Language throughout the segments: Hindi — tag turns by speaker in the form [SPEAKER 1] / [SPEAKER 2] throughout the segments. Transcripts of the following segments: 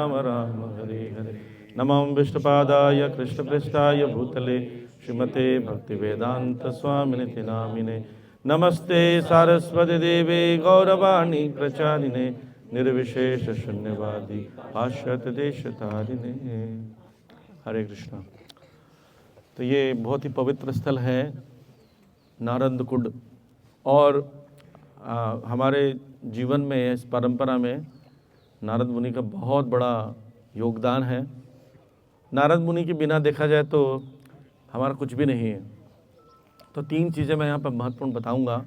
[SPEAKER 1] राम राम हरे हरे। नमो विष्णुपादाय कृष्णपृष्ठाय भूतले श्रीमते भक्तिवेदांत स्वामिनिति नामिने। नमस्ते सारस्वती देवे गौरवाणी प्रचारिणे निर्विशेष शून्यवादी पाश्चात्य देशतारिणे। हरे कृष्णा। तो ये बहुत ही पवित्र स्थल है नारद कुंड, और हमारे जीवन में इस परंपरा में नारद मुनि का बहुत बड़ा योगदान है। नारद मुनि के बिना देखा जाए तो हमारा कुछ भी नहीं है। तो तीन चीज़ें मैं यहाँ पर महत्वपूर्ण बताऊँगा।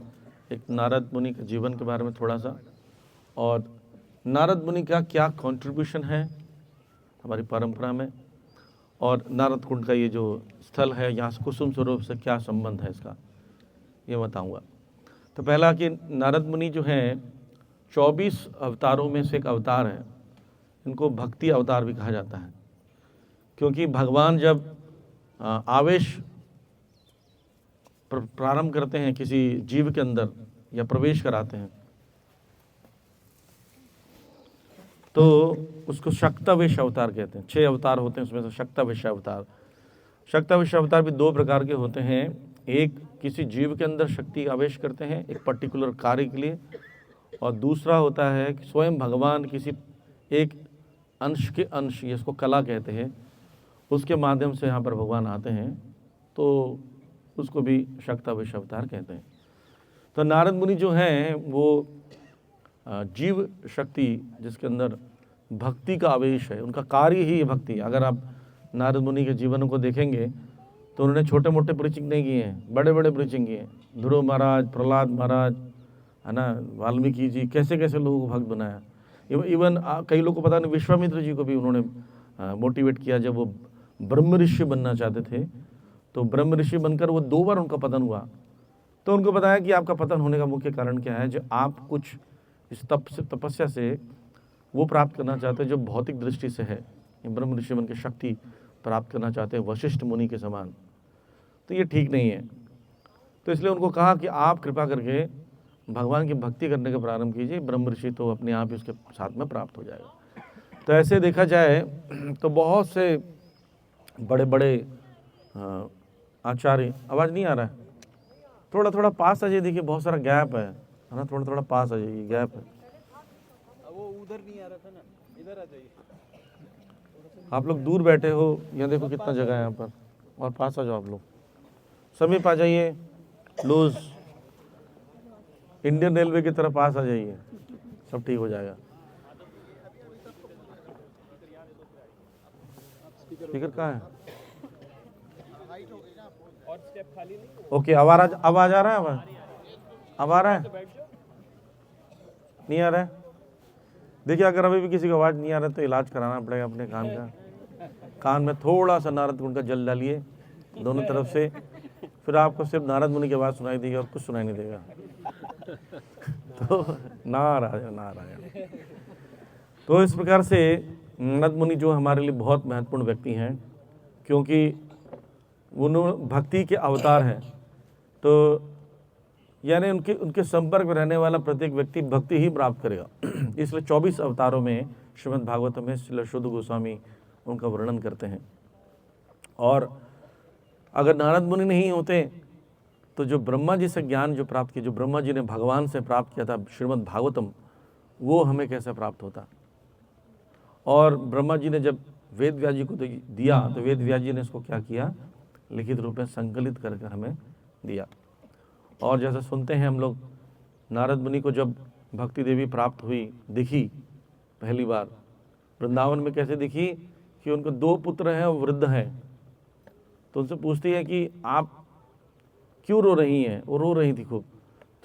[SPEAKER 1] एक नारद मुनि के जीवन के बारे में थोड़ा सा, और नारद मुनि का क्या कंट्रीब्यूशन है हमारी परंपरा में, और नारद कुंड का ये जो स्थल है यहाँ से कुसुम स्वरूप से क्या संबंध है इसका, ये बताऊँगा। तो पहला कि नारद मुनि जो हैं 24 अवतारों में से एक अवतार है। इनको भक्ति अवतार भी कहा जाता है, क्योंकि भगवान जब आवेश प्रारंभ करते हैं किसी जीव के अंदर या प्रवेश कराते हैं तो उसको शक्तावेश अवतार कहते हैं। 6 अवतार होते हैं, उसमें से शक्तावेश अवतार। शक्तावेश अवतार भी 2 प्रकार के होते हैं। एक किसी जीव के अंदर शक्ति आवेश करते हैं एक पर्टिकुलर कार्य के लिए, और दूसरा होता है कि स्वयं भगवान किसी एक अंश के अंश, जिसको कला कहते हैं, उसके माध्यम से यहाँ पर भगवान आते हैं, तो उसको भी शक्तावेश अवतार कहते हैं। तो नारद मुनि जो हैं वो जीव शक्ति जिसके अंदर भक्ति का आवेश है, उनका कार्य ही भक्ति। अगर आप नारद मुनि के जीवन को देखेंगे तो उन्होंने छोटे मोटे प्रीचिंग नहीं किए हैं, बड़े बड़े प्रीचिंग किए हैं। ध्रुव महाराज, प्रहलाद महाराज, है ना, वाल्मीकि जी, कैसे कैसे लोगों को भक्त बनाया। इवन कई लोगों को पता नहीं, विश्वामित्र जी को भी उन्होंने मोटिवेट किया। जब वो ब्रह्म ऋषि बनना चाहते थे तो ब्रह्म ऋषि बनकर वो 2 बार उनका पतन हुआ, तो उनको बताया कि आपका पतन होने का मुख्य कारण क्या है, जो आप कुछ इस तपस्या से वो प्राप्त करना चाहते हैं जो भौतिक दृष्टि से है। ब्रह्म ऋषि बन के शक्ति प्राप्त करना चाहते हैं वशिष्ठ मुनि के समान, तो ये ठीक नहीं है। तो इसलिए उनको कहा कि आप कृपा करके भगवान की भक्ति करने का प्रारंभ कीजिए, ब्रह्म ऋषि तो अपने आप ही उसके साथ में प्राप्त हो जाएगा। तो ऐसे देखा जाए तो बहुत से बड़े बड़े आचार्य, आवाज़ नहीं आ रहा है, थोड़ा थोड़ा पास आ जाइए, देखिए बहुत सारा गैप है ना, थोड़ा थोड़ा पास आ जाइए, गैप है।
[SPEAKER 2] वो उधर नहीं आ रहा था ना, इधर आ जाइए।
[SPEAKER 1] आप लोग दूर बैठे हो, यहाँ देखो कितना जगह है यहाँ पर, और पास आ जाओ आप लोग, समीप आ जाइए, लूज इंडियन रेलवे की तरफ पास आ जाइए, सब ठीक हो जाएगा। स्पीकर कहाँ है? ओके, आवाज आ रहा है, अब आ रहा है, नहीं आ रहा है? देखिए, अगर अभी भी किसी को आवाज़ नहीं आ रहा है तो इलाज कराना पड़ेगा अपने कान का। कान में थोड़ा सा नारद कुंड का जल डालिए दोनों तरफ से, फिर आपको सिर्फ नारद मुनि की आवाज़ सुनाई देगी और कुछ सुनाई नहीं देगा। तो नारायण। तो इस प्रकार से नारद मुनि जो हमारे लिए बहुत महत्वपूर्ण व्यक्ति हैं, क्योंकि उन्होंने भक्ति के अवतार हैं। तो यानी उनके संपर्क में रहने वाला प्रत्येक व्यक्ति भक्ति ही प्राप्त करेगा। इसलिए 24 अवतारों में श्रीमद् भागवत में श्रील शुद्ध गोस्वामी उनका वर्णन करते हैं। और अगर नारद मुनि नहीं होते तो जो ब्रह्मा जी से ज्ञान जो प्राप्त किया, जो ब्रह्मा जी ने भगवान से प्राप्त किया था श्रीमद् भागवतम, वो हमें कैसे प्राप्त होता। और ब्रह्मा जी ने जब वेद व्यास जी को दिया तो वेद व्यास जी ने इसको क्या किया, लिखित रूप में संकलित करके हमें दिया। और जैसा सुनते हैं हम लोग, नारद मुनि को जब भक्ति देवी प्राप्त हुई, दिखी पहली बार वृंदावन में, कैसे दिखी कि उनको 2 पुत्र हैं और वृद्ध हैं। तो उनसे पूछती है कि आप क्यों रो रही हैं। वो रो रही थी खूब,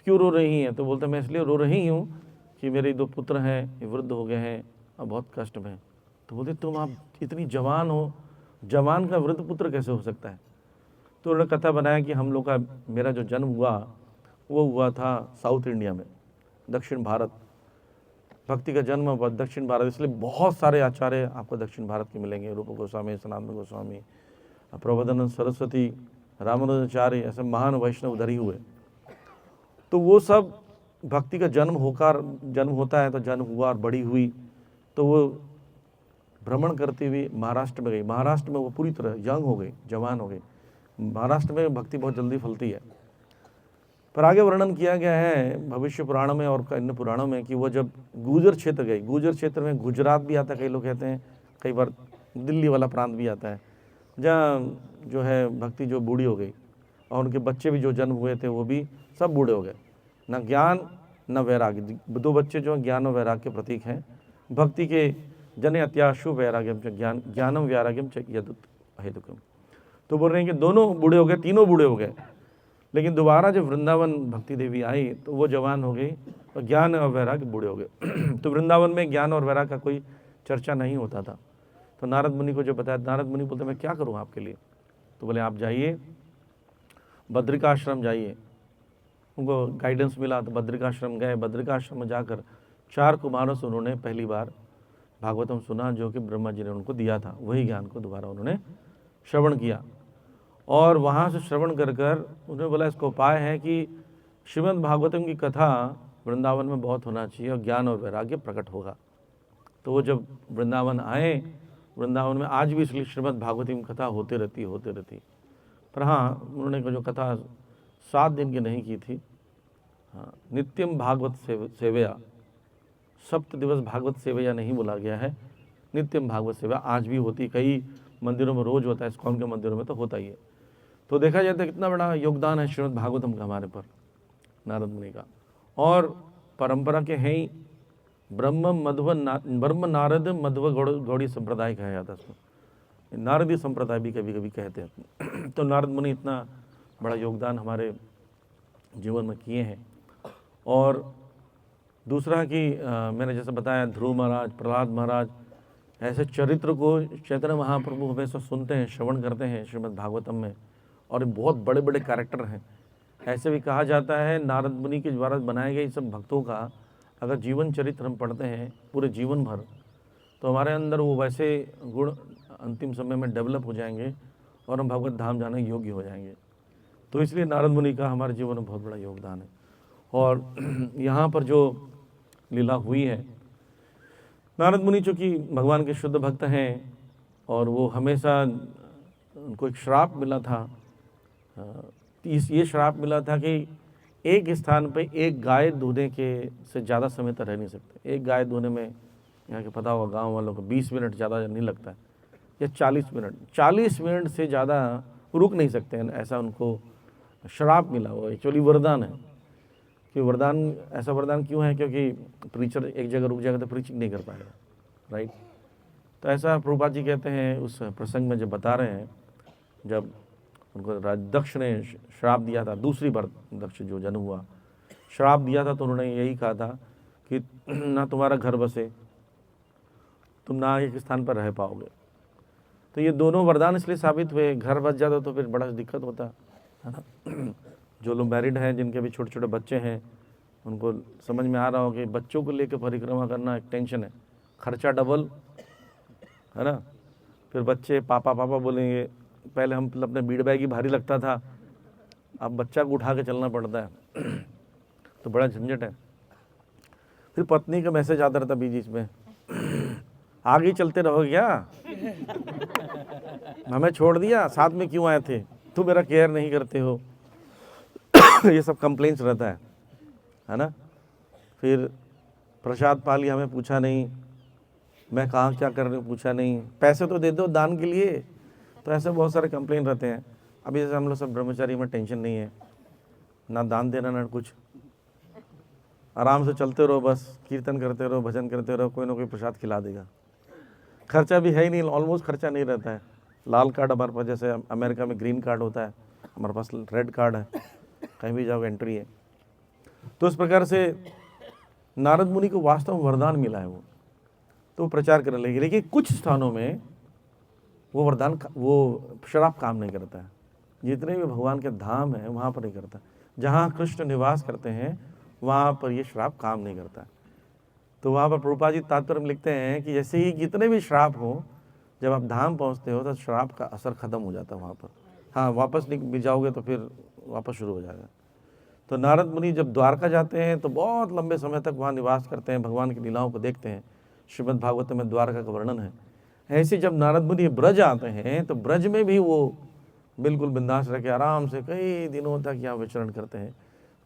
[SPEAKER 1] क्यों रो रही हैं? तो बोलते मैं इसलिए रो रही हूँ कि मेरे 2 पुत्र हैं, ये वृद्ध हो गए हैं और बहुत कष्ट में। तो बोलते तुम आप इतनी जवान हो, जवान का वृद्ध पुत्र कैसे हो सकता है? तो उन्होंने कथा बनाया कि हम लोग का, मेरा जो जन्म हुआ वो हुआ था साउथ इंडिया में, दक्षिण भारत। भक्ति का जन्म हुआ दक्षिण भारत, इसलिए बहुत सारे आचार्य आपको दक्षिण भारत के मिलेंगे। रूप गोस्वामी, सनातन गोस्वामी, प्रबोधानंद सरस्वती, रामानुजाचार्य, ऐसे महान वैष्णव उधर ही हुए। तो वो सब भक्ति का जन्म होता है, तो जन्म हुआ और बड़ी हुई, तो वो भ्रमण करती हुई महाराष्ट्र में गई। महाराष्ट्र में वो पूरी तरह यंग हो गई, जवान हो गई। महाराष्ट्र में भक्ति बहुत जल्दी फलती है। पर आगे वर्णन किया गया है भविष्य पुराण में और अन्य पुराणों में कि वो जब गुर्जर क्षेत्र गई, गुर्जर क्षेत्र में गुजरात भी आता है, कई लोग कहते हैं, कई बार दिल्ली वाला प्रांत भी आता है, जहाँ जो है भक्ति जो बूढ़ी हो गई और उनके बच्चे भी जो जन्म हुए थे वो भी सब बूढ़े हो गए। न ज्ञान न वैराग्य, दो बच्चे जो ज्ञान और वैराग्य के प्रतीक हैं। भक्ति के जने अत्याशु वैराग्यम च ज्ञानम वैराग्यम च यदुत हेतुकम। तो बोल रहे हैं कि दोनों बूढ़े हो गए, तीनों बूढ़े हो गए, लेकिन दोबारा जब वृंदावन भक्ति देवी आई तो वो जवान हो गई और ज्ञान और वैराग्य बूढ़े हो गए। तो वृंदावन में ज्ञान और वैराग्य का कोई चर्चा नहीं होता था। तो नारद मुनि को जो बताया, नारद मुनि बोलते मैं क्या करूँ आपके लिए? तो बोले आप जाइए बद्रिकाश्रम जाइए। उनको गाइडेंस मिला तो बद्रिकाश्रम गए। बद्रिकाश्रम में जाकर 4 कुमारों से उन्होंने पहली बार भागवतम सुना, जो कि ब्रह्मा जी ने उनको दिया था। वही ज्ञान को दोबारा उन्होंने श्रवण किया और वहाँ से श्रवण कर कर उन्होंने बोला इसका उपाय है कि श्रीमद् भागवतम की कथा वृंदावन में बहुत होना चाहिए और ज्ञान और वैराग्य प्रकट होगा। तो वो जब वृंदावन आए, वृंदावन में आज भी इसलिए श्रीमद् भागवतम कथा होते रहती। पर हाँ, उन्होंने जो कथा 7 दिन की नहीं की थी। हाँ, नित्यम भागवत सेवया, 7 दिवस भागवत सेवया नहीं बोला गया है, नित्यम भागवत सेवा आज भी होती। कई मंदिरों में रोज होता है, इस्कॉन के मंदिरों में तो होता ही है। तो देखा जाए तो कितना बड़ा योगदान है श्रीमद् भागवतम का हमारे पर, नारद मुनि का। और परंपरा के हैं ही ब्रह्म नारद मध्व गौड़ी संप्रदाय कहा जाता है इसको, नारदी संप्रदाय भी कभी कभी कहते हैं। तो नारद मुनि इतना बड़ा योगदान हमारे जीवन में किए हैं। और दूसरा कि मैंने जैसे बताया ध्रुव महाराज, प्रहलाद महाराज, ऐसे चरित्र को चैतन्य महाप्रभु हमेशा सुनते हैं, श्रवण करते हैं श्रीमद् भागवतम में, और बहुत बड़े बड़े कैरेक्टर हैं। ऐसे भी कहा जाता है नारद मुनि के द्वारा बनाए गए सब भक्तों का अगर जीवन चरित्र हम पढ़ते हैं पूरे जीवन भर, तो हमारे अंदर वो वैसे गुण अंतिम समय में डेवलप हो जाएंगे और हम भगवत धाम जाने योग्य हो जाएंगे। तो इसलिए नारद मुनि का हमारे जीवन में बहुत बड़ा योगदान है। और यहाँ पर जो लीला हुई है, नारद मुनि चूँकि भगवान के शुद्ध भक्त हैं और वो हमेशा उनको एक श्राप मिला था। ये श्राप मिला था कि एक स्थान पे एक गाय दूधने के से ज़्यादा समय तक रह नहीं सकते। एक गाय दूधने में यहाँ के पता होगा गांव वालों को 20 मिनट ज़्यादा नहीं लगता है, या 40 मिनट से ज़्यादा रुक नहीं सकते हैं। ऐसा उनको श्राप मिला। वो एक्चुअली वरदान है कि वरदान, ऐसा वरदान क्यों है? क्योंकि प्रीचर एक जगह रुक जाएगा तो प्रीचिंग नहीं कर पाएगा, राइट। तो ऐसा प्रभुपाद जी कहते हैं उस प्रसंग में जब बता रहे हैं, जब उनको दक्ष ने श्राप दिया था, दूसरी बार दक्ष जो जन्म हुआ श्राप दिया था, तो उन्होंने यही कहा था कि ना तुम्हारा घर बसे, तुम ना एक स्थान पर रह पाओगे। तो ये दोनों वरदान इसलिए साबित हुए। घर बस जाता तो फिर बड़ा दिक्कत होता है ना। जो लोग मैरिड हैं, जिनके भी छोटे छोटे बच्चे हैं, उनको समझ में आ रहा हो कि बच्चों को लेकर परिक्रमा करना एक टेंशन है, खर्चा डबल है ना। फिर बच्चे पापा पापा बोलेंगे। पहले हम अपने बीड़ बैग ही भारी लगता था, अब बच्चा को उठा के चलना पड़ता है तो बड़ा झंझट है। फिर पत्नी का मैसेज आता रहता बीच में, आगे चलते रहो क्या, हमें छोड़ दिया, साथ में क्यों आए थे, तुम मेरा केयर नहीं करते हो। ये सब कंप्लेंट्स रहता है ना। फिर प्रसाद पा लिया, हमें पूछा नहीं, मैं कहाँ क्या कर रही हूँ पूछा नहीं, पैसे तो दे दो दान के लिए। तो ऐसे बहुत सारे कंप्लेंट रहते हैं। अभी जैसे हम लोग सब ब्रह्मचारी में टेंशन नहीं है, ना दान देना ना कुछ, आराम से चलते रहो, बस कीर्तन करते रहो, भजन करते रहो, कोई ना कोई प्रसाद खिला देगा। खर्चा भी है ही नहीं, ऑलमोस्ट खर्चा नहीं रहता है। लाल कार्ड हमारे पास, जैसे अमेरिका में ग्रीन कार्ड होता है, हमारे पास रेड कार्ड है, कहीं भी जाओ एंट्री है। तो इस प्रकार से नारद मुनि को वास्तव में वरदान मिला है वो, तो वो प्रचार करने लगे। लेकिन कुछ स्थानों में वो वरदान, वो श्राप काम नहीं करता है। जितने भी भगवान के धाम हैं वहाँ पर नहीं करता। जहाँ कृष्ण निवास करते हैं वहाँ पर ये श्राप काम नहीं करता। तो वहाँ पर प्रभुपाद जी तात्पर्य में लिखते हैं कि जैसे ही जितने भी श्राप हो, जब आप धाम पहुँचते हो तो श्राप का असर ख़त्म हो जाता है वहाँ पर। हाँ, वापस नहीं जाओगे तो फिर वापस शुरू हो जाएगा। तो नारद मुनि जब द्वारका जाते हैं तो बहुत लंबे समय तक वहाँ निवास करते हैं, भगवान की लीलाओं को देखते हैं। श्रीमद् भागवत में द्वारका का वर्णन है। ऐसे जब नारद मुनि ब्रज आते हैं तो ब्रज में भी वो बिल्कुल बिंदास रह के आराम से कई दिनों तक यहाँ विचरण करते हैं,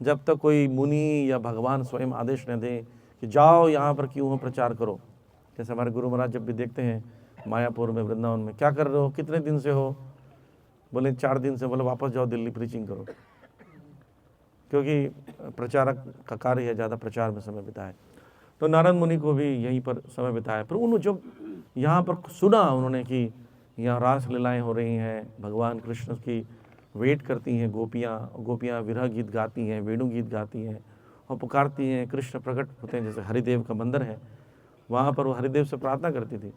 [SPEAKER 1] जब तक कोई मुनि या भगवान स्वयं आदेश न दें कि जाओ यहाँ पर क्यों हो, प्रचार करो। जैसे हमारे गुरु महाराज जब भी देखते हैं मायापुर में, वृंदावन में, क्या कर रहे हो, कितने दिन से हो, बोले 4 दिन से। बोले वापस जाओ दिल्ली प्रीचिंग करो, क्योंकि प्रचारक का कार्य है ज़्यादा प्रचार में समय बिताए। तो नारद मुनि को भी यहीं पर समय बिताया। फिर उन्होंने जब यहाँ पर सुना उन्होंने कि यहाँ रास लीलाएँ हो रही हैं, भगवान कृष्ण की वेट करती हैं गोपियाँ विरह गीत गाती हैं, वेणु गीत गाती हैं और पुकारती हैं, कृष्ण प्रकट होते हैं। जैसे हरिदेव का मंदिर है, वहाँ पर वो हरिदेव से प्रार्थना करती थी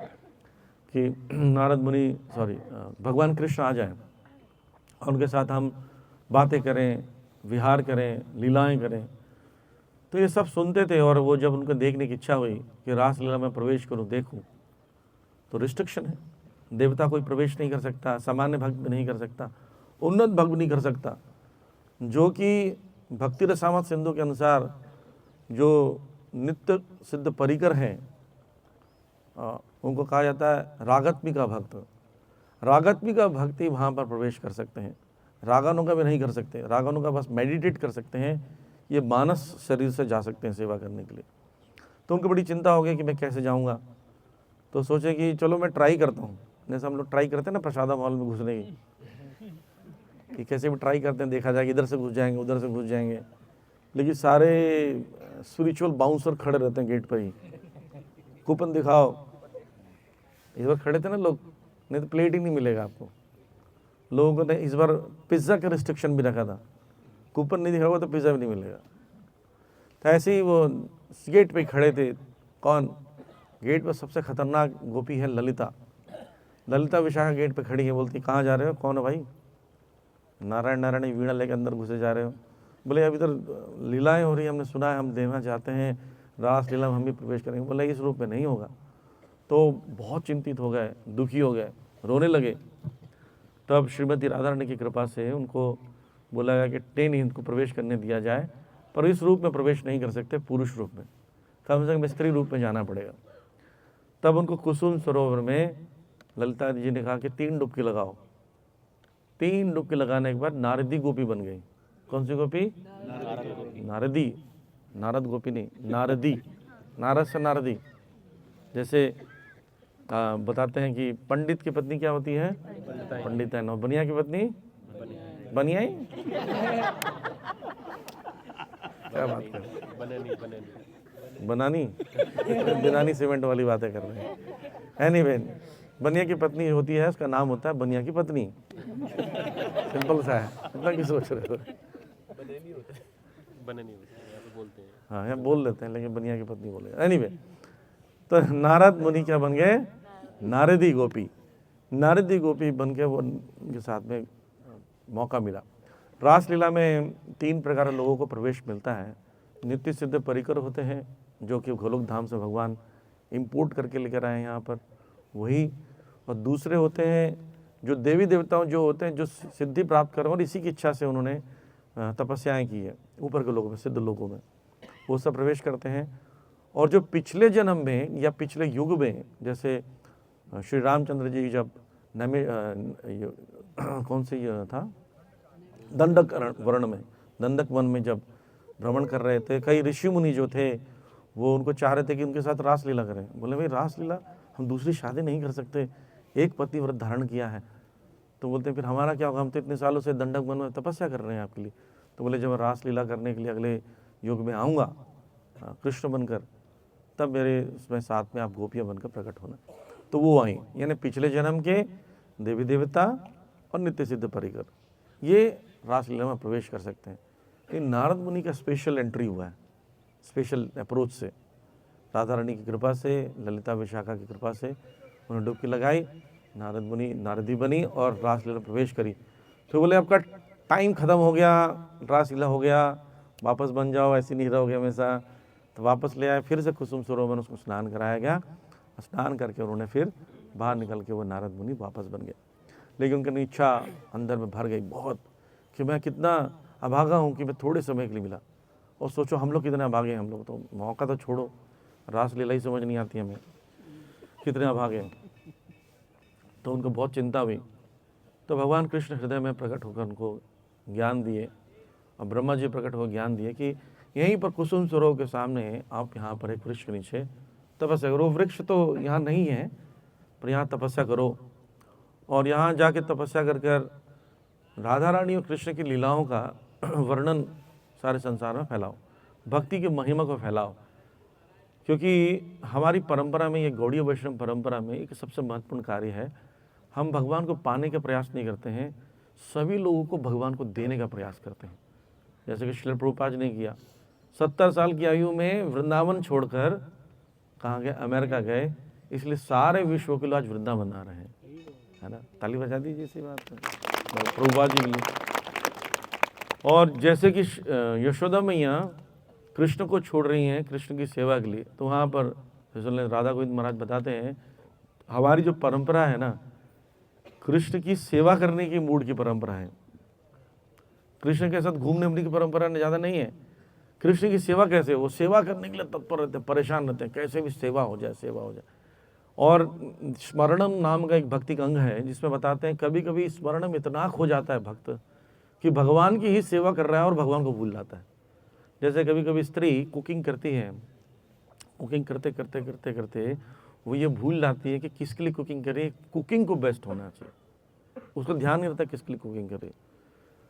[SPEAKER 1] कि नारद मुनि भगवान कृष्ण आ जाएं और उनके साथ हम बातें करें, विहार करें, लीलाएं करें। तो ये सब सुनते थे। और वो जब उनको देखने की इच्छा हुई कि रासलीला में प्रवेश करूं, देखूं, तो रिस्ट्रिक्शन है, देवता कोई प्रवेश नहीं कर सकता, सामान्य भक्त भी नहीं कर सकता, उन्नत भक्त भी नहीं कर सकता। जो कि भक्ति रसामत सिंधु के अनुसार जो नित्य सिद्ध परिकर हैं, उनको कहा जाता है रागात्मिका भक्त। रागात्मिका भक्ति वहाँ पर प्रवेश कर सकते हैं, रागानुगा भी नहीं कर सकते। रागानुगा बस मेडिटेट कर सकते हैं, ये मानस शरीर से जा सकते हैं सेवा करने के लिए। तो उनको बड़ी चिंता हो गई कि मैं कैसे जाऊँगा। तो सोचे कि चलो मैं ट्राई करता हूँ, जैसे हम लोग ट्राई करते हैं ना प्रसादा मॉल में घुसने की, कि कैसे भी ट्राई करते हैं, देखा जाए इधर से घुस जाएंगे, उधर से घुस जाएंगे। लेकिन सारे स्पिरिचुअल बाउंसर खड़े रहते हैं गेट पर ही, कूपन दिखाओ। इस बार खड़े थे ना लोग, नहीं तो प्लेट ही नहीं मिलेगा आपको। लोगों ने इस बार पिज़्ज़ा का रिस्ट्रिक्शन भी रखा था, कूपन नहीं दिखाओगे तो पिज़्ज़ा भी नहीं मिलेगा। तो ऐसे ही वो गेट पे खड़े थे। कौन? गेट पर सबसे खतरनाक गोपी है ललिता। ललिता विशाखा गेट पे खड़ी है, बोलती कहाँ जा रहे हो? कौन है भाई? नारायण नारायण वीणा लेकर अंदर घुसे जा रहे हो। बोले अभी तो लीलाएँ हो रही है, हमने सुना है, हम देखना चाहते हैं, रास लीला में हम भी प्रवेश करेंगे। बोले इस रूप में नहीं होगा। तो बहुत चिंतित हो गए, दुखी हो गए, रोने लगे। तब श्रीमती राधा रानी की कृपा से उनको बोला गया कि 10 इनको प्रवेश करने दिया जाए, पर इस रूप में प्रवेश नहीं कर सकते, पुरुष रूप में, कम से कम स्त्री रूप में जाना पड़ेगा। तब उनको कुसुम सरोवर में ललिता जी ने कहा कि 3 डुबकी लगाओ। 3 डुबकी लगाने के बाद नारदी गोपी बन गई। कौन सी गोपी? नारदी। नारद गोपी नहीं, नारदी, नारद से नारदी। जैसे बताते हैं कि पंडित की पत्नी क्या होती है? पंडिताइन। और बनिया की पत्नी? बनियाई। क्या बात कर रहे? बनानी बनानी सीमेंट वाली बातें कर रहे हैं। एनीवे, बनिया की पत्नी होती है, उसका नाम होता है बनिया की पत्नी। सिंपल सा है, इतना क्यों सोच रहे हो? हाँ, यहाँ बोल लेते हैं, लेकिन बनिया की पत्नी बोले। एनीवे, तो नारद मुनि क्या बन गए? नारदी गोपी। नारदी गोपी बन के वो उनके साथ में मौका मिला। रासलीला में 3 प्रकार के लोगों को प्रवेश मिलता है। नित्य सिद्ध परिकर होते हैं, जो कि गोलोक धाम से भगवान इंपोर्ट करके लेकर आए हैं यहाँ पर, वही। और दूसरे होते हैं जो देवी देवताओं जो होते हैं, जो सिद्धि प्राप्त कर रहे हैं और इसी की इच्छा से उन्होंने तपस्याएँ की है ऊपर के लोगों में, सिद्ध लोगों में, वो सब प्रवेश करते हैं। और जो पिछले जन्म में या पिछले युग में, जैसे श्री रामचंद्र जी जब कौन से था, दंडक वर्ण में, दंडक वन में जब भ्रमण कर रहे थे, कई ऋषि मुनि जो थे वो उनको चाह रहे थे कि उनके साथ रासलीला करें। बोले भाई रासलीला, हम दूसरी शादी नहीं कर सकते, एक पति व्रत धारण किया है। तो बोलते फिर हमारा क्या होगा, हम तो इतने सालों से दंडक वन में तपस्या कर रहे हैं आपके लिए। तो बोले जब रासलीला करने के लिए अगले युग में आऊँगा कृष्ण बनकर, तब मेरे उसमें साथ में आप गोपियाँ बनकर प्रकट होना। तो वो आई, यानी पिछले जन्म के देवी देवता और नित्य सिद्ध परिकर, ये रासलीला में प्रवेश कर सकते हैं। ये नारद मुनि का स्पेशल एंट्री हुआ है, स्पेशल अप्रोच से, राधा रानी की कृपा से, ललिता विशाखा की कृपा से उन्होंने डुबकी लगाई, नारद मुनि नारदी बनी और रासलीला में प्रवेश करी। तो बोले आपका टाइम ख़त्म हो गया, रासलीला हो गया, वापस बन जाओ, ऐसे नहीं रहोगे हमेशा। तो वापस ले आए, फिर से कुसुम सरोवर में उसको स्नान कराया गया। स्नान करके उन्होंने फिर बाहर निकल के वो नारद मुनि वापस बन गए। लेकिन उनकी इच्छा अंदर में भर गई बहुत कि मैं कितना अभागा हूँ कि मैं थोड़े समय के लिए मिला। और सोचो हम लोग कितने अभागे हैं, हम लोग तो मौका तो छोड़ो, रासलीला ही समझ नहीं आती हमें, कितने अभागे हैं। तो उनको बहुत चिंता हुई। तो भगवान कृष्ण हृदय में प्रकट होकर उनको ज्ञान दिए और ब्रह्मा जी प्रकट होकर ज्ञान दिए कि यहीं पर कुसुम सरोवर के सामने आप यहाँ पर एक वृक्ष के नीचे तपस्या करो। वृक्ष तो यहाँ नहीं है, पर यहाँ तपस्या करो और यहाँ जाके तपस्या कर कर राधा रानी और कृष्ण की लीलाओं का वर्णन सारे संसार में फैलाओ, भक्ति की महिमा को फैलाओ। क्योंकि हमारी परंपरा में, ये गौड़ीय वैष्णव परंपरा में एक सबसे महत्वपूर्ण कार्य है, हम भगवान को पाने का प्रयास नहीं करते हैं, सभी लोगों को भगवान को देने का प्रयास करते हैं। जैसे कि श्रील प्रभुपाद जी ने किया, 70 साल की आयु में वृंदावन छोड़कर कहाँ गए? अमेरिका गए, इसलिए सारे विश्व के लोग आज वृंदावन आ रहे हैं, है ना। ताली बजा दीजिए इसी बात पर प्रभुपाद जी के लिए। और जैसे कि यशोदा मैया कृष्ण को छोड़ रही हैं कृष्ण की सेवा के लिए, तो वहाँ पर राधा गोविंद महाराज बताते हैं हमारी जो परंपरा है ना, कृष्ण की सेवा करने की मूड की परंपरा है। कृष्ण के साथ घूमने उमने की परंपरा ज़्यादा नहीं है। कृष्ण की सेवा कैसे? वो सेवा करने के लिए तत्पर रहते हैं, परेशान रहते हैं, कैसे भी सेवा हो जाए, सेवा हो जाए। और स्मरणम नाम का एक भक्ति का अंग है जिसमें बताते हैं कभी कभी स्मरणम इतना खो जाता है भक्त कि भगवान की ही सेवा कर रहा है और भगवान को भूल जाता है। जैसे कभी कभी स्त्री कुकिंग करती है, कुकिंग करते करते करते करते वो ये भूल जाती है कि किसके लिए कुकिंग करे, कुकिंग को बेस्ट होना चाहिए, उसको ध्यान नहीं रहता किसके लिए कुकिंग करे।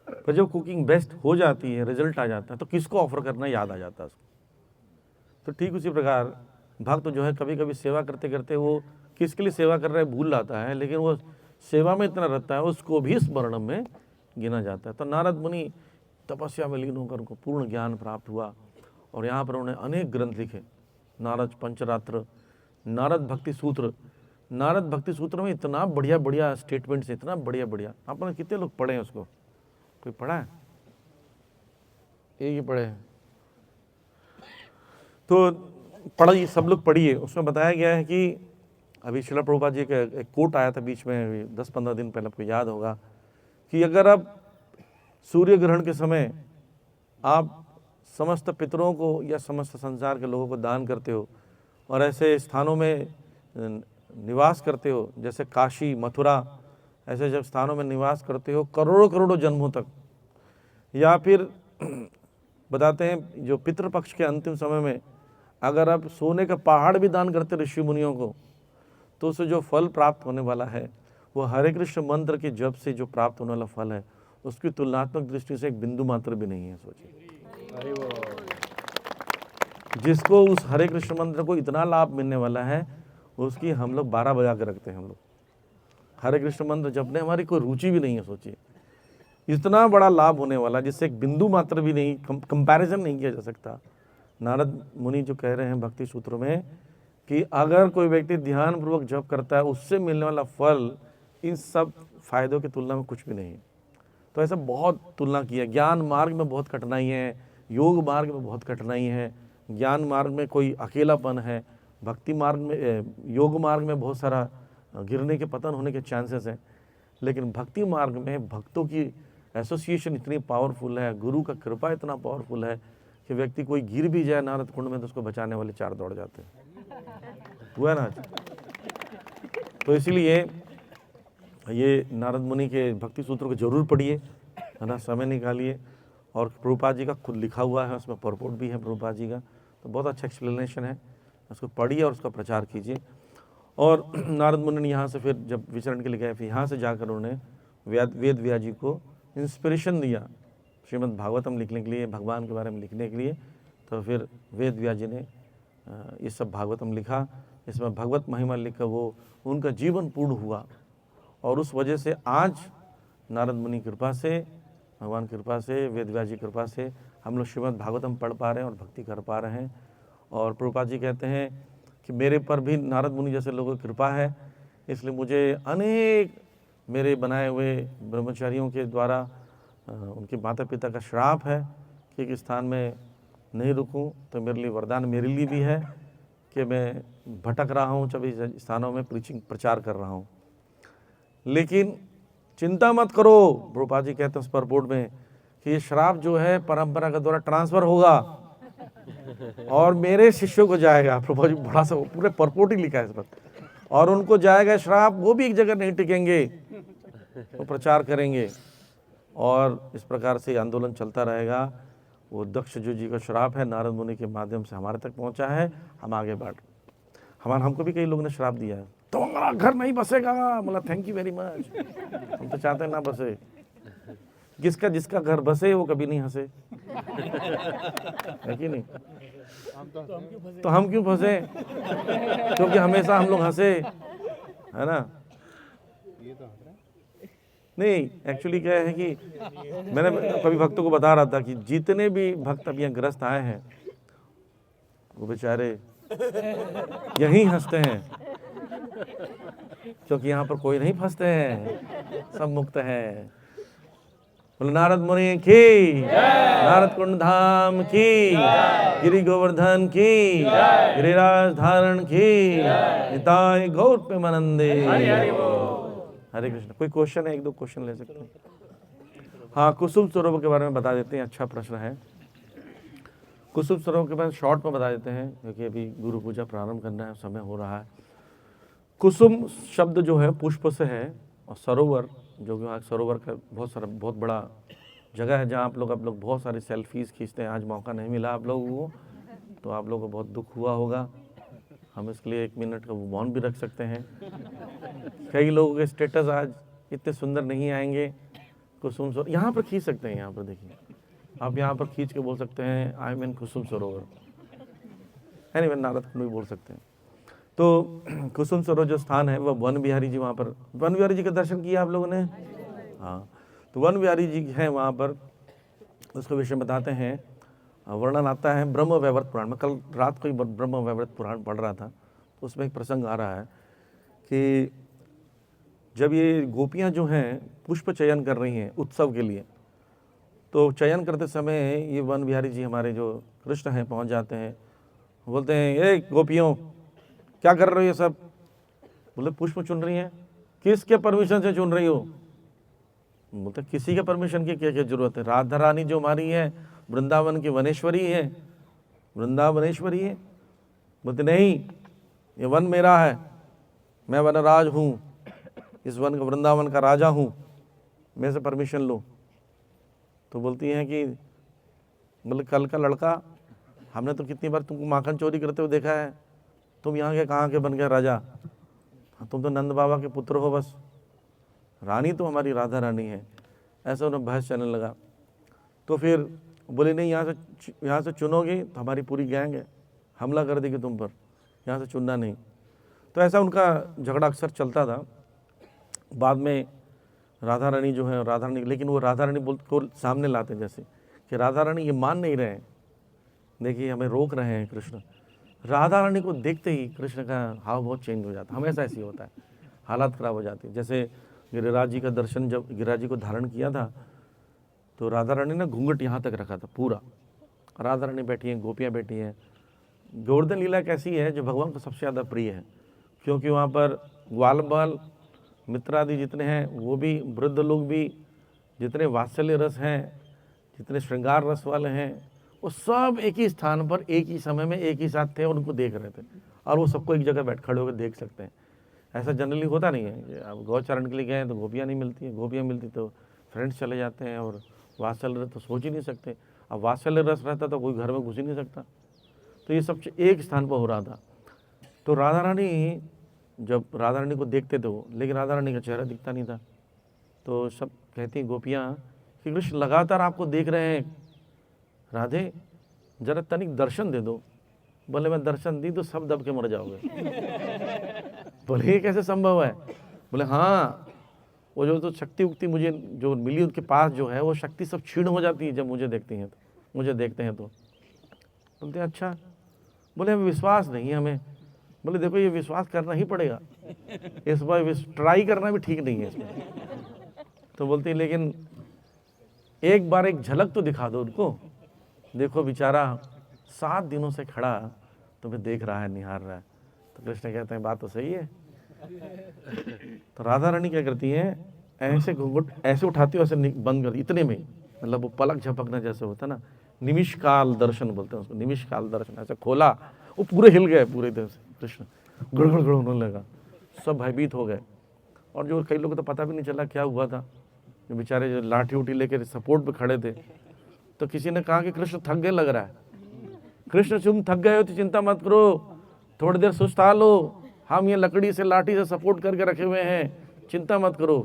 [SPEAKER 1] पर जब कुकिंग बेस्ट हो जाती है, रिजल्ट आ जाता है, तो किसको ऑफर करना याद आ जाता है उसको। तो ठीक उसी प्रकार भक्त जो है कभी कभी सेवा करते करते वो किसके लिए सेवा कर रहा है भूल जाता है, लेकिन वो सेवा में इतना रहता है उसको भी स्मरण में गिना जाता है। तो नारद मुनि तपस्या में लीन होकर उनको पूर्ण ज्ञान प्राप्त हुआ और यहाँ पर उन्होंने अनेक ग्रंथ लिखे, नारद पंचरात्र, नारद भक्ति सूत्र। नारद भक्ति सूत्र में इतना बढ़िया बढ़िया स्टेटमेंट्स, इतना बढ़िया बढ़िया। आपने कितने लोग पढ़े हैं उसको? कोई पढ़ा है? एक ही पढ़े हैं। तो पढ़िए, सब लोग पढ़िए। उसमें बताया गया है कि अभी श्रील प्रभुपाद जी का एक कोट आया था बीच में 10-15 दिन पहले, आपको याद होगा कि अगर आप सूर्य ग्रहण के समय आप समस्त पितरों को या समस्त संसार के लोगों को दान करते हो और ऐसे स्थानों में निवास करते हो जैसे काशी, मथुरा, ऐसे जब स्थानों में निवास करते हो करोड़ों करोड़ों जन्मों तक, या फिर बताते हैं जो पितृपक्ष के अंतिम समय में अगर आप सोने का पहाड़ भी दान करते ऋषि मुनियों को, तो उससे जो फल प्राप्त होने वाला है वो हरे कृष्ण मंत्र के जप से जो प्राप्त होने वाला फल है उसकी तुलनात्मक दृष्टि से एक बिंदु मात्र भी नहीं है। सोचिए, जिसको उस हरे कृष्ण मंत्र को इतना लाभ मिलने वाला है उसकी हम लोग 12 बजा के रखते हैं। हम लोग हरे कृष्ण मंत्र जपने हमारी कोई रुचि भी नहीं है। सोचिए, इतना बड़ा लाभ होने वाला जिससे एक बिंदु मात्र भी नहीं, कंपैरिजन नहीं किया जा सकता। नारद मुनि जो कह रहे हैं भक्ति सूत्रों में कि अगर कोई व्यक्ति ध्यान पूर्वक जप करता है उससे मिलने वाला फल इन सब फायदों की तुलना में कुछ भी नहीं है। तो ऐसा बहुत तुलना की है। ज्ञान मार्ग में बहुत कठिनाई है, योग मार्ग में बहुत कठिनाई है। ज्ञान मार्ग में कोई अकेलापन है, भक्ति मार्ग में, योग मार्ग में बहुत सारा गिरने के, पतन होने के चांसेस हैं, लेकिन भक्ति मार्ग में भक्तों की एसोसिएशन इतनी पावरफुल है, गुरु का कृपा इतना पावरफुल है कि व्यक्ति कोई गिर भी जाए नारद कुंड में तो उसको बचाने वाले 4 दौड़ जाते हैं। हुआ ना? तो इसलिए ये नारद मुनि के भक्ति सूत्रों को जरूर पढ़िए, है ना, समय निकालिए। और प्रभुपाद जी का खुद लिखा हुआ है, उसमें परपोर्ट भी है प्रभुपाद जी का, तो बहुत अच्छा एक्सप्लेनेशन है, उसको पढ़िए और उसका प्रचार कीजिए। और नारद मुनि ने यहाँ से फिर जब विचरण के लिए गए, फिर यहाँ से जाकर उन्होंने वेद व्यास जी को इंस्पिरेशन दिया श्रीमद् भागवतम लिखने के लिए, भगवान के बारे में लिखने के लिए। तो फिर वेद व्यास जी ने ये सब भागवतम लिखा, इसमें भगवत महिमा लिखकर वो उनका जीवन पूर्ण हुआ। और उस वजह से आज नारद मुनि कृपा से, भगवान कृपा से, वेद व्यास जी कृपा से हम लोग श्रीमद् भागवतम पढ़ पा रहे हैं और भक्ति कर पा रहे हैं। और प्रभुपाद जी कहते हैं कि मेरे पर भी नारद मुनि जैसे लोगों की कृपा है, इसलिए मुझे अनेक मेरे बनाए हुए ब्रह्मचारियों के द्वारा उनके माता पिता का श्राप है कि एक स्थान में नहीं रुकूं, तो मेरे लिए वरदान मेरे लिए भी है कि मैं भटक रहा हूं, सभी स्थानों में प्रीचिंग, प्रचार कर रहा हूं। लेकिन चिंता मत करो, प्रभुपाद जी कहते हैं उस परपोर्ट में कि ये श्राप जो है परंपरा के द्वारा ट्रांसफर होगा और मेरे शिष्यों को जाएगा। प्रभुपाद जी बड़ा सा पूरे परपोर्ट ही लिखा है इस पर, और उनको जाएगा श्राप, वो भी एक जगह नहीं टिकेंगे, वो प्रचार करेंगे और इस प्रकार से आंदोलन चलता रहेगा। वो दक्ष जी का श्राप है, नारद मुनि के माध्यम से हमारे तक पहुंचा है, हम आगे बढ़। हमको भी कई लोगों ने श्राप दिया है, तो हमारा घर नहीं बसेगा। बोला थैंक यू वेरी मच, हम तो चाहते हैं ना बसे। जिसका घर बसे वो कभी नहीं हंसे, है कि नहीं? तो हम क्यों फंसे? क्योंकि हमेशा हम लोग हंसे, है ना? नहीं, एक्चुअली क्या है कि मैंने कभी भक्तों को बता रहा था कि जितने भी भक्त अब यहाँ ग्रस्त आए हैं वो बेचारे यहीं हंसते हैं, क्योंकि यहाँ पर कोई नहीं फंसते हैं, सब मुक्त हैं। बोले नारद मुनि की, नारद कुंड धाम की, गिरि गोवर्धन की, गिरिराज धारण की, निताय गौर प्रेमानंदे। हरे कृष्ण। कोई क्वेश्चन है? एक दो क्वेश्चन ले सकते हैं। हाँ, कुसुम सरोवर के बारे में बता देते हैं, अच्छा प्रश्न है। कुसुम सरोवर के बारे में शॉर्ट में बता देते हैं, क्योंकि अभी गुरु पूजा प्रारंभ करना है, समय हो रहा है। कुसुम शब्द जो है पुष्प से है, और सरोवर जो कि सरोवर का बहुत बड़ा जगह है, जहाँ आप लोग बहुत सारी सेल्फीज खींचते हैं। आज मौका नहीं मिला आप लोगों को, तो आप लोगों को बहुत दुख हुआ होगा। हम इसके लिए 1 मिनट का वो मौन भी रख सकते हैं। कई लोगों के स्टेटस आज इतने सुंदर नहीं आएंगे। कुसुम सरोवर यहाँ पर खींच सकते हैं, यहाँ पर देखिए, आप यहाँ पर खींच के बोल सकते हैं I am in Kusum Sarovar, anyway Narad कुंड भी बोल सकते हैं। तो कुसुम सरोवर जो स्थान है वह वन बिहारी जी, वहाँ पर वन बिहारी जी के दर्शन किए आप लोगों ने? हाँ, तो वन बिहारी जी हैं वहाँ पर, उसके विषय में बताते हैं। वर्णन आता है ब्रह्म वैवर्त पुराण में। कल रात को ही ब्रह्म वैवर्त पुराण पढ़ रहा था, तो उसमें एक प्रसंग आ रहा है कि जब ये गोपियाँ जो हैं पुष्प चयन कर रही हैं उत्सव के लिए, तो चयन करते समय ये वन बिहारी जी हमारे जो कृष्ण हैं पहुँच जाते हैं, बोलते हैं ए गोपियों क्या कर रहे हो ये सब? बोले पुष्प चुन रही हैं। किसके परमिशन से चुन रही हो? बोलते किसी के परमिशन की क्या क्या जरूरत है, राधा रानी जो हमारी है वृंदावन की वनेश्वरी है, वृंदावनेश्वरी है। बोलते नहीं, ये वन मेरा है, मैं वनराज हूँ, इस वन का वृंदावन का राजा हूँ, मेरे से परमिशन लो। तो बोलती हैं कि बोले कल का लड़का, हमने तो कितनी बार तुमको माखन चोरी करते हुए देखा है, तुम यहाँ के कहाँ के बन गए राजा? तुम तो नंद बाबा के पुत्र हो बस, रानी तो हमारी राधा रानी है। ऐसा उन्हें बहस चलने लगा। तो फिर बोले नहीं, यहाँ से चुनोगे तो हमारी पूरी गैंग है, हमला कर देगी तुम पर, यहाँ से चुनना नहीं। तो ऐसा उनका झगड़ा अक्सर चलता था। बाद में राधा रानी जो है, राधा रानी, लेकिन वो राधा रानी को सामने लाते जैसे कि राधा रानी ये मान नहीं रहे हैं, देखिए हमें रोक रहे हैं कृष्ण। राधा रानी को देखते ही कृष्ण का हाव बहुत चेंज हो जाता, हमेशा ऐसे ही होता है, हालत ख़राब हो जाती है। जैसे गिरिराज जी का दर्शन, जब गिरिराज जी को धारण किया था तो राधा रानी ने घूंघट यहाँ तक रखा था पूरा। राधा रानी बैठी हैं, गोपियाँ बैठी हैं। गोवर्धन लीला कैसी है जो भगवान को सबसे ज़्यादा प्रिय है, क्योंकि वहाँ पर ग्वाल बाल मित्र आदि जितने हैं वो भी, वृद्ध लोग भी, जितने वात्सल्य रस हैं, जितने श्रृंगार रस वाले हैं, वो सब एक ही स्थान पर एक ही समय में एक ही साथ थे और उनको देख रहे थे, और वो सबको एक जगह बैठ खड़े होकर देख सकते हैं। ऐसा जनरली होता नहीं है। अब गौचरण के लिए गए तो गोपियाँ नहीं मिलती हैं, गोपियाँ मिलती तो फ्रेंड्स चले जाते हैं, और वात्सल्य रस तो सोच ही नहीं सकते। अब वात्सल्य रस रहता तो कोई घर में घुस ही नहीं सकता। तो ये सब एक स्थान पर हो रहा था। तो राधा रानी, जब राधा रानी को देखते थे वो, लेकिन राधा रानी का चेहरा दिखता नहीं था। तो सब कहती हैं गोपियाँ कि कृष्ण लगातार आपको देख रहे हैं, राधे जरा तनिक दर्शन दे दो। बोले मैं दर्शन दी तो सब दब के मर जाओगे। बोले ये कैसे संभव है? बोले हाँ, वो जो तो शक्ति उक्ति मुझे जो मिली उनके पास जो है, वो शक्ति सब क्षीण हो जाती है जब मुझे देखती हैं, तो मुझे देखते हैं तो। बोलते हैं अच्छा। बोले हमें विश्वास नहीं है हमें। बोले देखो ये विश्वास करना ही पड़ेगा, इस बार ट्राई करना भी ठीक नहीं है इसमें। तो बोलती है लेकिन एक बार एक झलक तो दिखा दो उनको, देखो बेचारा 7 दिनों से खड़ा तुम्हें देख रहा है, निहार रहा है। तो कृष्ण कहते हैं बात तो सही है। तो राधा रानी क्या करती है, ऐसे घूंघट ऐसे उठाती है, ऐसे बंद कर, इतने में मतलब वो पलक झपकना जैसे होता है ना, निमिषकाल दर्शन बोलते हैं उसको, निमिषकाल दर्शन। ऐसे खोला, वो पूरे हिल गए पूरे तरह से, कृष्ण गड़गड़ गड़ होने लगा, सब भयभीत हो गए। और जो कई लोगों को तो पता भी नहीं चला क्या हुआ था, जो बेचारे जो लाठी उठी लेकर सपोर्ट पे खड़े थे। तो किसी ने कहा कि कृष्ण थक गए लग रहा है। कृष्ण तुम थक गए हो तो चिंता मत करो, थोड़ी देर सुस्ता लो, हम ये लकड़ी से लाठी से सपोर्ट करके रखे हुए हैं, चिंता मत करो।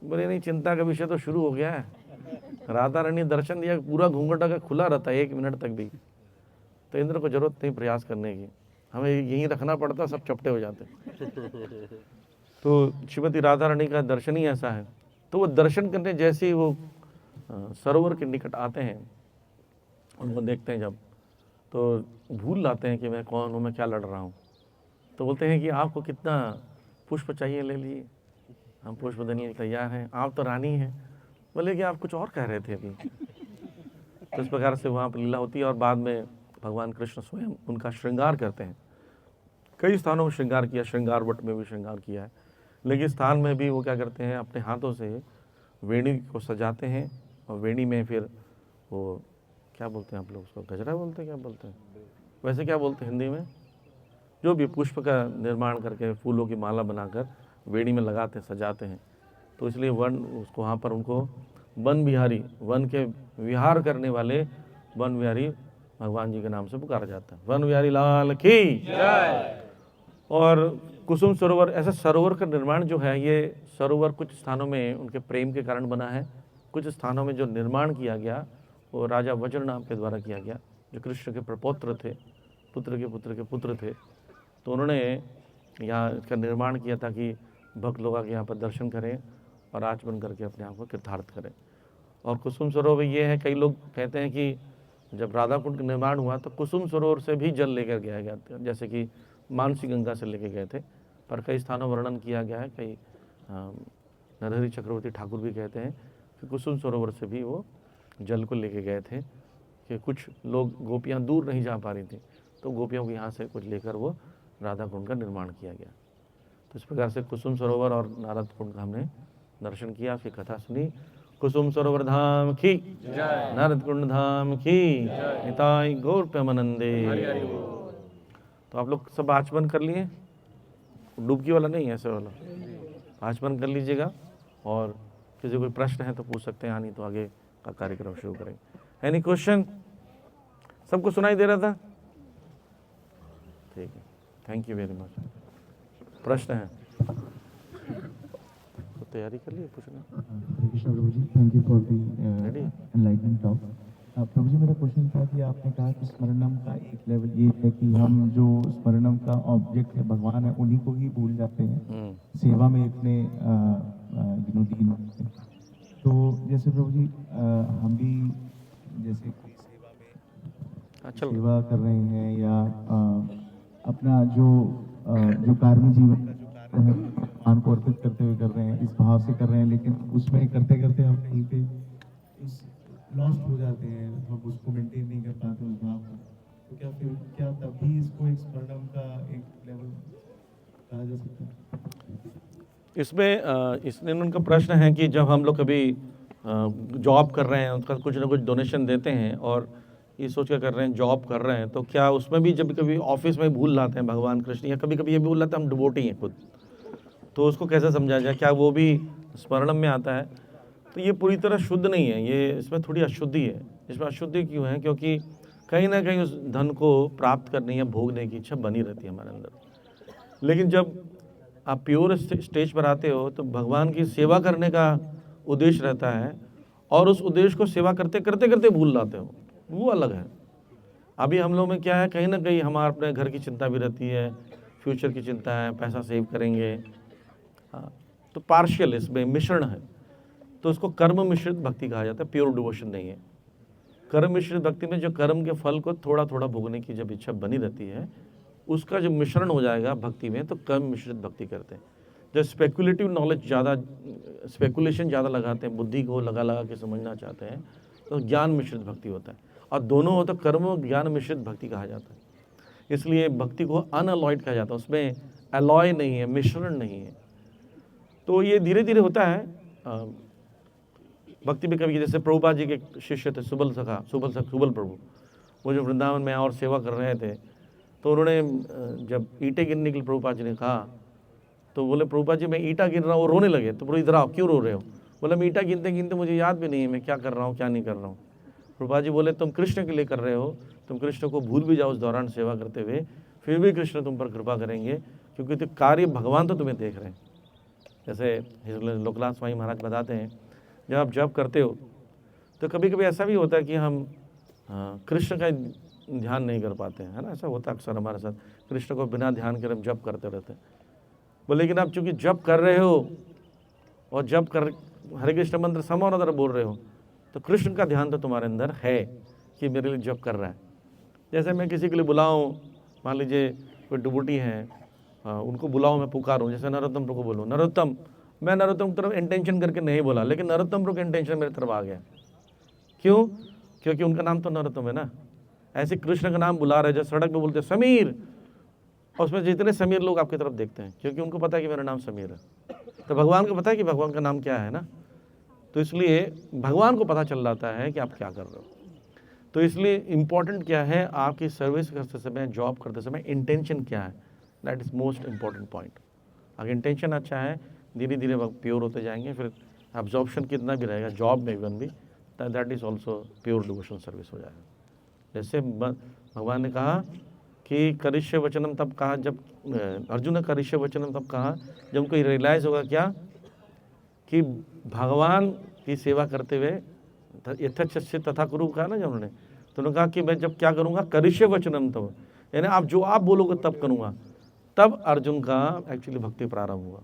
[SPEAKER 1] बोले नहीं, चिंता का विषय तो शुरू हो गया है। राधा रानी दर्शन दिया, पूरा घूंघट अगर खुला रहता है 1 मिनट तक भी, तो इंद्र को जरूरत नहीं प्रयास करने की, हमें यहीं रखना पड़ता, सब चपटे हो जाते। तो श्रीमती राधा रानी का दर्शन ही ऐसा है। तो वो दर्शन करने जैसे ही वो सरोवर के निकट आते हैं, उनको देखते हैं जब, तो भूल जाते हैं कि मैं कौन हूँ, मैं क्या लड़ रहा हूँ। तो बोलते हैं कि आपको कितना पुष्प चाहिए ले लीजिए, हम पुष्प देने के लिए तैयार हैं, आप तो रानी हैं। बोले कि आप कुछ और कह रहे थे अभी। तो इस प्रकार से वहाँ पर लीला होती है। और बाद में भगवान कृष्ण स्वयं उनका श्रृंगार करते हैं। कई स्थानों में श्रृंगार किया, श्रृंगार वट में भी श्रृंगार किया है, लेकिन स्थान में भी वो क्या करते हैं, अपने हाथों से वेणी को सजाते हैं। और वेणी में फिर वो क्या बोलते हैं आप लोग उसको, गजरा बोलते हैं, क्या बोलते हैं वैसे, क्या बोलते हैं हिंदी में, जो भी पुष्प का निर्माण करके फूलों की माला बनाकर वेणी में लगाते हैं, सजाते हैं। तो इसलिए वन उसको वहाँ पर उनको वन बिहारी, वन के विहार करने वाले वन बिहारी भगवान जी के नाम से पुकारा जाता है। वन बिहारी लाल की जय। और कुसुम सरोवर, ऐसा सरोवर का निर्माण जो है, ये सरोवर कुछ स्थानों में उनके प्रेम के कारण बना है, कुछ स्थानों में जो निर्माण किया गया वो राजा वज्र नाम के द्वारा किया गया, जो कृष्ण के प्रपौत्र थे, पुत्र के पुत्र के पुत्र थे। तो उन्होंने यहाँ इसका निर्माण किया ताकि भक्त लोग आके यहाँ पर दर्शन करें और आचमन करके अपने आप को कृतार्थ करें। और कुसुम सरोवर ये है, कई लोग कहते हैं कि जब राधा कुंड का निर्माण हुआ तो कुसुम सरोवर से भी जल लेकर गया गया था, जैसे कि मानसी गंगा से लेके गए थे। पर कई स्थानों वर्णन किया गया है, कई नरहरि चक्रवर्ती ठाकुर भी कहते हैं कि कुसुम सरोवर से भी वो जल को लेके गए थे, कि कुछ लोग गोपियाँ दूर नहीं जा पा रही थी, तो गोपियों को यहाँ से कुछ लेकर वो राधा कुंड का निर्माण किया गया। तो इस प्रकार से कुसुम सरोवर और नारद कुंड का हमने दर्शन किया, उसकी कथा सुनी। कुसुम सरोवर धाम की जय, नारद कुंड धाम की जय, निताई गौर प्रेमानंदे। तो आप लोग सब आचमन कर लिए, डुबकी वाला नहीं, ऐसे वाला आचमन कर लीजिएगा। और किसी कोई प्रश्न है तो पूछ सकते हैं, आनी तो आगे का कार्यक्रम शुरू करेंगे। Any question? सबको सुनाई दे रहा था? ठीक है, थैंक यू वेरी मच। प्रश्न है तो तैयारी कर लिए पूछना।
[SPEAKER 3] Hare Krishna Prabhu ji, thank you for the enlightening talk. Prabhu ji, मेरा क्वेश्चन था कि आपने कहा कि स्मरणम का एक लेवल ये है कि हम जो स्मरणम का ऑब्जेक्ट है भगवान है, उन्हीं को ही भूल जाते हैं, सेवा में इतने लीन होते हैं। तो जैसे प्रभु जी हम भी जैसे कोई सेवा में सेवा कर रहे हैं या अपना जो कार्य जीवन का जो कार्य है भगवान को अर्पित करते हुए कर रहे हैं, इस भाव से कर रहे हैं, लेकिन उसमें करते करते हम कहीं पे लॉस्ट हो जाते हैं, हम उसको मेंटेन नहीं कर पाते उस भाव को। तो क्या तभी इसको एक स्मरणम का एक लेवल कहा जा सकता है?
[SPEAKER 1] इसमें उनका प्रश्न है कि जब हम लोग कभी जॉब कर रहे हैं, उसका कुछ ना कुछ डोनेशन देते हैं और ये सोच कर रहे हैं जॉब कर रहे हैं, तो क्या उसमें भी जब कभी ऑफिस में भूल जाते हैं भगवान कृष्ण, या कभी कभी ये भी भूल जाते हैं हम डिवोटी हैं खुद, तो उसको कैसे समझा जाए? क्या वो भी स्मरणम में आता है? तो ये पूरी तरह शुद्ध नहीं है, ये इसमें थोड़ी अशुद्धि है। इसमें अशुद्धि क्यों है? क्योंकि कहीं ना कहीं उस धन को प्राप्त करने या भोगने की इच्छा बनी रहती है हमारे अंदर। लेकिन जब आप प्योर स्टेज पर आते हो तो भगवान की सेवा करने का उद्देश्य रहता है, और उस उद्देश्य को सेवा करते करते करते भूल जाते हो, वो अलग है। अभी हम लोग में क्या है, कहीं ना कहीं हमारे अपने घर की चिंता भी रहती है, फ्यूचर की चिंता है, पैसा सेव करेंगे, हाँ, तो पार्शियल इसमें मिश्रण है। तो उसको कर्म मिश्रित भक्ति कहा जाता है, प्योर डिवोशन नहीं है। कर्म मिश्रित भक्ति में जो कर्म के फल को थोड़ा थोड़ा भोगने की जब इच्छा बनी रहती है, उसका जो मिश्रण हो जाएगा भक्ति में, तो कर्म मिश्रित भक्ति करते हैं। जब स्पेकुलेटिव नॉलेज ज़्यादा, स्पेकुलेशन ज़्यादा लगाते हैं, बुद्धि को लगा लगा के समझना चाहते हैं, तो ज्ञान मिश्रित भक्ति होता है। और दोनों हो तो कर्म ज्ञान मिश्रित भक्ति कहा जाता है। इसलिए भक्ति को अनअलॉयड कहा जाता है, उसमें अलॉय नहीं है, मिश्रण नहीं है। तो ये धीरे धीरे होता है भक्ति में। कभी जैसे प्रभुपाद जी के शिष्य थे सुबल प्रभु, वो जो वृंदावन में और सेवा कर रहे थे, तो उन्होंने जब ईंटें गिनने के लिए प्रभुपाद जी ने कहा तो बोले प्रभुपाद जी मैं ईंटा गिन रहा हूँ, वो रोने लगे। तो बोले इधर आओ, क्यों रो रहे हो? बोले मैं ईंटा गिनते गिनते मुझे याद भी नहीं है मैं क्या कर रहा हूँ क्या नहीं कर रहा हूँ। प्रभुपाद जी बोले तुम कृष्ण के लिए कर रहे हो, तुम कृष्ण को भूल भी जाओ उस दौरान सेवा करते हुए, फिर भी कृष्ण तुम पर कृपा करेंगे, क्योंकि तो कार्य भगवान तो तुम्हें देख रहे हैं। जैसे लोकनाथ स्वामी महाराज बताते हैं, जब आप जप करते हो तो कभी कभी ऐसा भी होता है कि हम कृष्ण का ध्यान नहीं कर पाते हैं, है ना, ऐसा होता है अक्सर हमारे साथ। कृष्ण को बिना ध्यान करे हम जप करते रहते हैं। बोले लेकिन आप चूंकि जप कर रहे हो और जप कर हरे कृष्ण मंत्र समानतर बोल रहे हो, तो कृष्ण का ध्यान तो तुम्हारे अंदर है कि मेरे लिए जप कर रहा है। जैसे मैं किसी के लिए बुलाऊं, मान लीजिए कोई डिवोटी है, उनको बुलाऊं, मैं पुकारूं, जैसे नरोत्तम प्रभु को बोलूं, नरोत्तम, मैं नरोत्तम की तरफ इंटेंशन करके नहीं बोला, लेकिन नरोत्तम प्रभु का इंटेंशन मेरी तरफ आ गया। क्यों? क्योंकि उनका नाम तो नरोत्तम है ना। ऐसे कृष्ण का नाम बुला रहे, जैसे सड़क पे बोलते समीर, और उसमें जितने समीर लोग आपकी तरफ देखते हैं, क्योंकि उनको पता है कि मेरा नाम समीर है। तो भगवान को पता है कि भगवान का नाम क्या है ना, तो इसलिए भगवान को पता चल जाता है कि आप क्या कर रहे हो। तो इसलिए इम्पॉर्टेंट क्या है, आपकी सर्विस करते समय, जॉब करते समय इंटेंशन क्या है, that is most important point. अगर इंटेंशन अच्छा है, धीरे धीरे वक्त प्योर होते जाएंगे, फिर एब्जॉर्प्शन कितना भी रहेगा जॉब में इवन भी, that is also pure devotional service हो जाएगा। जैसे भगवान ने कहा कि करिष्य वचनम तब कहा, जब अर्जुन ने करिष्य वचनम तब कहा जब उनको रियलाइज़ होगा क्या कि भगवान की सेवा करते हुए यथाशक्ति तथा कुरु कहा ना जब उन्होंने, तो उन्होंने कहा कि मैं जब क्या करूँगा, करिष्य वचनम तब, यानी आप जो आप बोलोगे तब करूँगा। तब अर्जुन का एक्चुअली भक्ति प्रारंभ हुआ।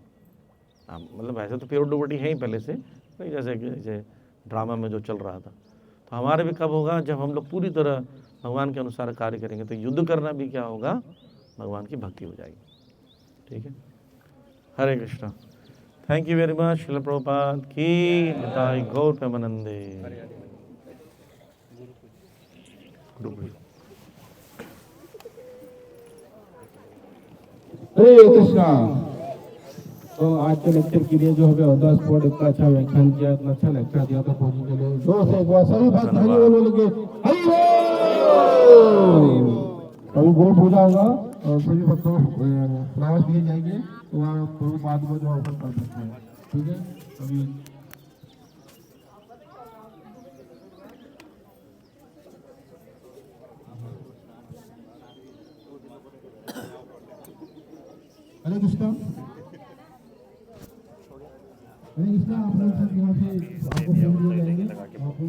[SPEAKER 1] मतलब ऐसे तो प्योर डिवोटी है ही पहले से, जैसे ड्रामा में जो चल रहा था। तो हमारे भी कब होगा, जब हम लोग पूरी तरह भगवान के अनुसार कार्य करेंगे, तो युद्ध करना भी क्या होगा, भगवान की भक्ति हो जाएगी। ठीक है, Hare Krishna. Thank you very much. Srila Prabhupada की निताई गौर प्रेमानंदे।
[SPEAKER 4] हरे कृष्णा। तो आज के लेक्चर के लिए जो हमें ऑन द स्पॉट इतना अच्छा व्याख्यान किया, इतना अच्छा लेक्चर दिया, तो पहुंचने के लिए जोर से एक बार सभी भक्त हरि बोल बोलेंगे, हरि बोल। अभी गुरु पूजा होगा और सभी भक्तों को फ्लावर्स दिए जाएंगे, तो वहाँ बाद में जो ओपन कर सकते हैं। ठीक है, अभी हरे कृष्णा। हरे कृष्णा, आप लोग सब यहाँ से आपको फोन दिए जाएंगे, आपको